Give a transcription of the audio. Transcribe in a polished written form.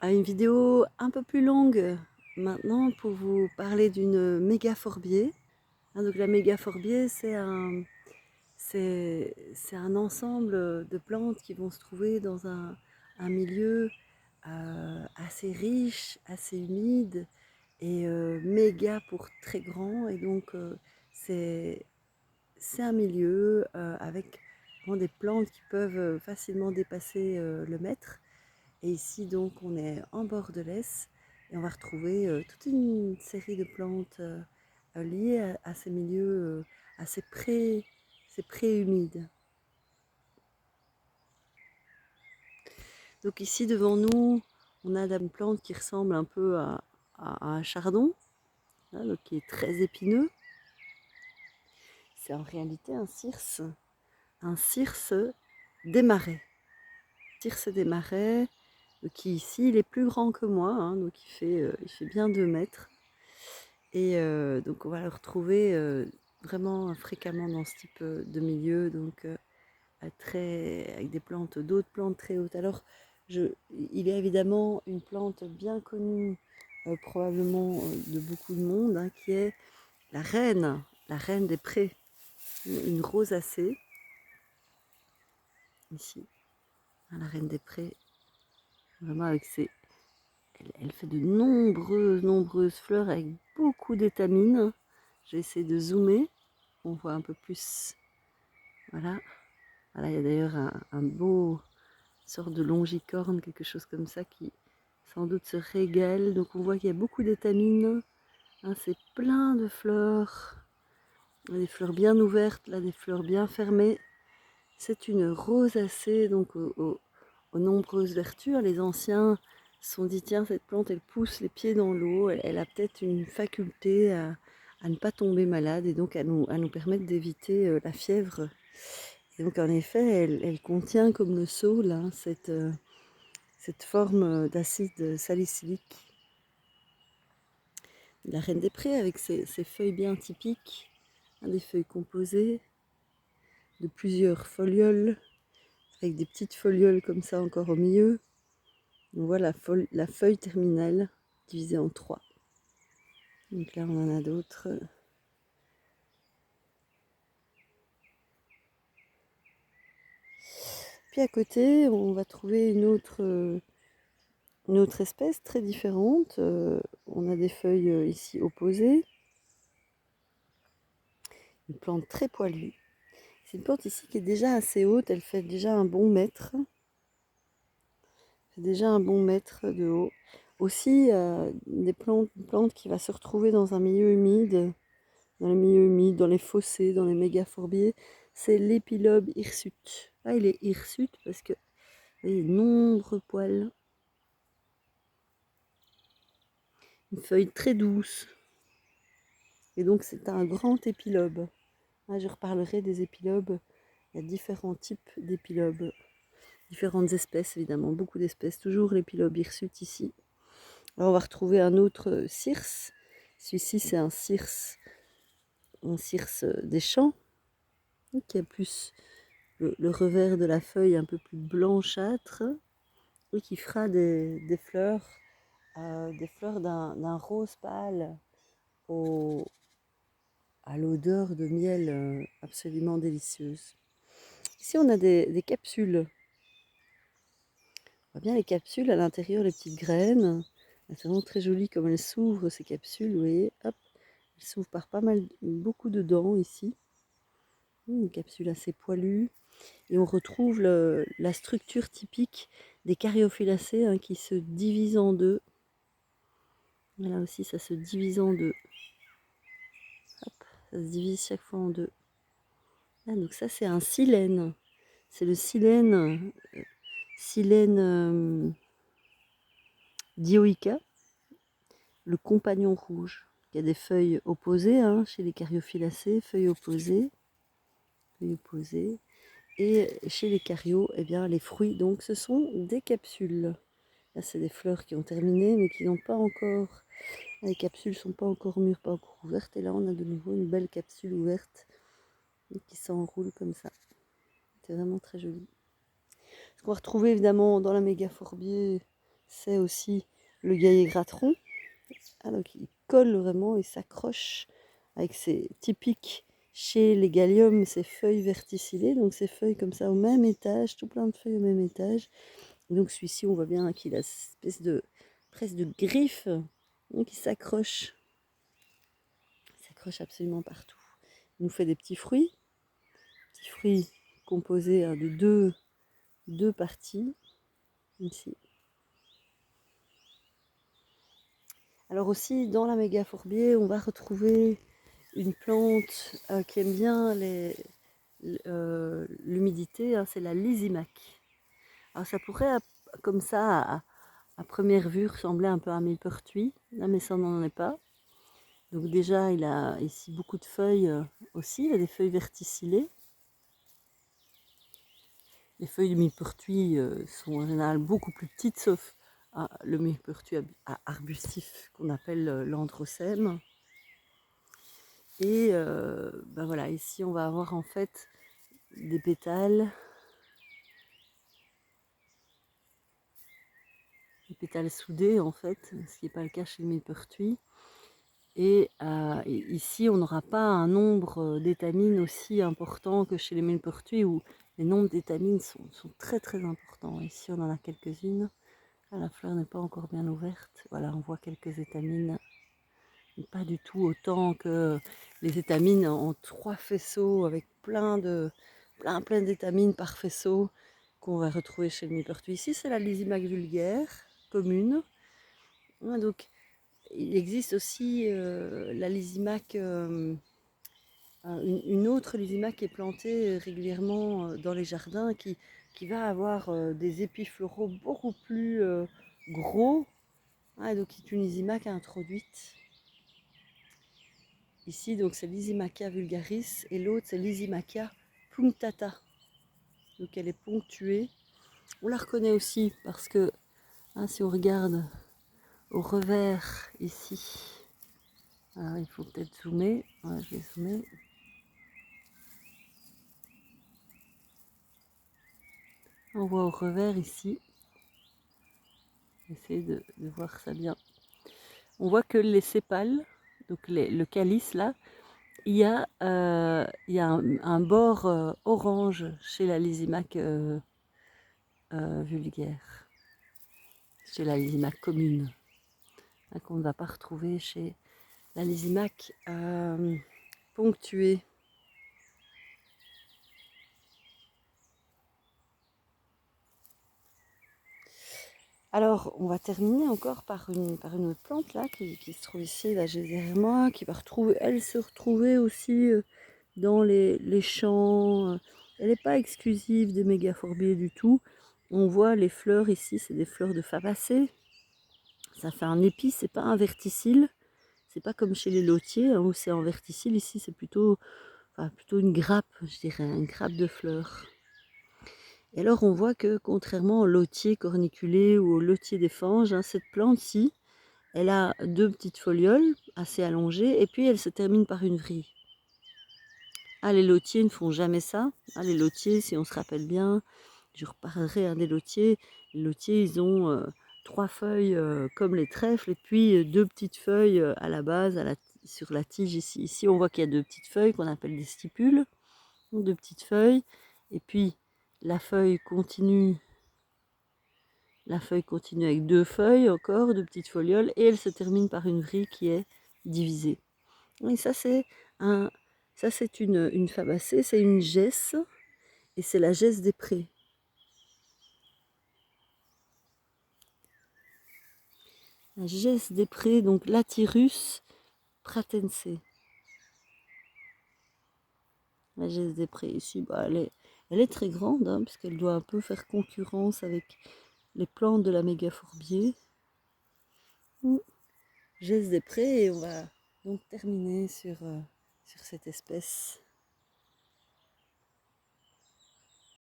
à une vidéo un peu plus longue maintenant pour vous parler d'une mégaphorbier. Donc la mégaphorbier, c'est un ensemble de plantes qui vont se trouver dans un milieu assez riche, assez humide et méga pour très grand. Et donc c'est un milieu avec vraiment des plantes qui peuvent facilement dépasser le mètre. Et ici, donc, on est en Bordelaise et on va retrouver toute une série de plantes liées à ces milieux, à ces prés humides. Donc ici, devant nous, on a une plante qui ressemble un peu à un chardon, hein, donc qui est très épineux. C'est en réalité un cirse des marais. Cirse des marais, qui ici, il est plus grand que moi, hein, donc il fait bien 2 mètres. Et donc on va le retrouver vraiment fréquemment dans ce type de milieu, donc avec des plantes, d'autres plantes très hautes. Alors il est évidemment une plante bien connue, probablement de beaucoup de monde, hein, qui est la reine des prés, une rosacée, ici, hein, la reine des prés, vraiment avec elle fait de nombreuses fleurs avec beaucoup d'étamines. Je vais essayer de zoomer, on voit un peu plus. Voilà, voilà, il y a d'ailleurs un beau sorte de longicorne, quelque chose comme ça, qui sans doute se régale. Donc on voit qu'il y a beaucoup d'étamines, hein, c'est plein de fleurs, des fleurs bien ouvertes, là des fleurs bien fermées. C'est une rosacée, donc aux nombreuses vertus. Les anciens se sont dit, tiens, cette plante, elle pousse les pieds dans l'eau, elle a peut-être une faculté à ne pas tomber malade et donc à nous permettre d'éviter la fièvre. Et donc en effet, elle contient comme le saule, hein, cette forme d'acide salicylique. La reine des prés avec ses feuilles bien typiques, hein, des feuilles composées de plusieurs folioles, avec des petites folioles comme ça encore au milieu. On voit la feuille terminale divisée en 3. Donc là on en a d'autres. Puis à côté on va trouver une autre espèce très différente. On a des feuilles ici opposées. Une plante très poilue. C'est une plante ici qui est déjà assez haute, elle fait déjà un bon mètre. C'est déjà un bon mètre de haut. Aussi, une plante qui va se retrouver dans un milieu humide, dans les fossés, dans les mégaphorbiers, c'est l'épilobe hirsute. Là, il est hirsute parce que vous voyez, de nombreux poils. Une feuille très douce. Et donc, c'est un grand épilobe. Là, je reparlerai des épilobes. Il y a différents types d'épilobes. Différentes espèces, évidemment, beaucoup d'espèces. Toujours l'épilobe hirsute ici. Alors, on va retrouver un autre cirse. Celui-ci, c'est un cirse des champs, qui a plus le revers de la feuille un peu plus blanchâtre, et qui fera des fleurs d'un rose pâle à l'odeur de miel absolument délicieuse. Ici, on a des capsules. On voit bien les capsules à l'intérieur, les petites graines. C'est vraiment très joli comme elles s'ouvrent, ces capsules, vous voyez, hop, elles s'ouvrent par beaucoup de dents ici. Une capsule assez poilue. Et on retrouve la structure typique des Caryophyllacées, hein, qui se divisent en deux. Là aussi, ça se divise en deux. Hop, ça se divise chaque fois en deux. Ah, donc ça, c'est un silène. C'est le silène dioica, le compagnon rouge. Il y a des feuilles opposées, hein, chez les Caryophyllacées, feuilles opposées. Et chez les Caryos, eh bien, les fruits, donc, ce sont des capsules. Là, c'est des fleurs qui ont terminé, mais qui n'ont pas encore... Les capsules ne sont pas encore mûres, pas encore ouvertes. Et là, on a de nouveau une belle capsule ouverte qui s'enroule comme ça. C'est vraiment très joli. Ce qu'on va retrouver, évidemment, dans la mégaphorbier, c'est aussi le gaillet gratteron. Ah, donc il colle vraiment, il s'accroche avec ses typiques chez les Galiums, ces feuilles verticillées, donc ces feuilles comme ça au même étage, tout plein de feuilles au même étage. Et donc celui-ci, on voit bien qu'il a cette espèce de presque de griffe qui s'accroche absolument partout. Il nous fait des petits fruits composés de deux parties ici. Alors aussi dans la mégaphorbier, on va retrouver une plante qui aime bien l'humidité, hein, c'est la lysimaque. Alors ça pourrait comme ça à première vue ressembler un peu à un millepertuis, là, mais ça n'en est pas. Donc déjà il a ici beaucoup de feuilles aussi, il a des feuilles verticillées. Les feuilles du millepertuis sont en général beaucoup plus petites, sauf le millepertuis arbustif qu'on appelle l'androcème. Et ben voilà, ici on va avoir en fait des pétales soudés en fait, ce qui n'est pas le cas chez le millepertuis. Et ici on n'aura pas un nombre d'étamines aussi important que chez les millepertuis où les nombres d'étamines sont très très importants. Ici on en a quelques-unes. Ah, la fleur n'est pas encore bien ouverte. Voilà, on voit quelques étamines. Pas du tout autant que les étamines en 3 faisceaux avec plein d'étamines par faisceau qu'on va retrouver chez le millepertuis. Ici, c'est la lysimaque vulgaire commune. Donc, il existe aussi la lysimaque, une autre lysimaque qui est plantée régulièrement dans les jardins qui va avoir des épis floraux beaucoup plus gros. Donc, c'est une lysimaque introduite. Ici, donc c'est Lysimakia vulgaris et l'autre c'est Lysimakia punctata. Donc elle est ponctuée. On la reconnaît aussi parce que si on regarde au revers ici, alors il faut peut-être zoomer. Ouais, je vais zoomer. On voit au revers ici. Essayez de voir ça bien. On voit que les sépales, donc le calice là, il y a un bord orange chez la Lysimaque vulgaire, chez la Lysimaque commune, qu'on ne va pas retrouver chez la Lysimaque ponctuée. Alors, on va terminer encore par une autre plante là qui se trouve ici, la Geysèrema, qui va se retrouver aussi dans les champs. Elle n'est pas exclusive des mégaphorbiers du tout. On voit les fleurs ici, c'est des fleurs de fabacées. Ça fait un épi, c'est pas un verticille. C'est pas comme chez les lotiers hein, où c'est en verticille. Ici, c'est plutôt une grappe, je dirais, une grappe de fleurs. Et alors, on voit que contrairement au lotier corniculé ou au lotier des fanges, cette plante-ci, elle a 2 petites folioles assez allongées et puis elle se termine par une vrille. Les lotiers ne font jamais ça. Les lotiers, si on se rappelle bien, je reparlerai des lotiers. Les lotiers, ils ont 3 feuilles comme les trèfles et puis 2 petites feuilles à la base, sur la tige ici. Ici, on voit qu'il y a 2 petites feuilles qu'on appelle des stipules. Donc 2 petites feuilles. Et puis, la feuille continue avec 2 feuilles encore, 2 petites folioles. Et elle se termine par une vrille qui est divisée. Et ça, c'est une fabacée, c'est une gesse. Et c'est la gesse des prés. La gesse des prés, donc Lathyrus pratense. La gesse des prés, ici, elle est très grande, hein, puisqu'elle doit un peu faire concurrence avec les plantes de la mégaphorbier. Gesse des prés, et on va donc terminer sur cette espèce.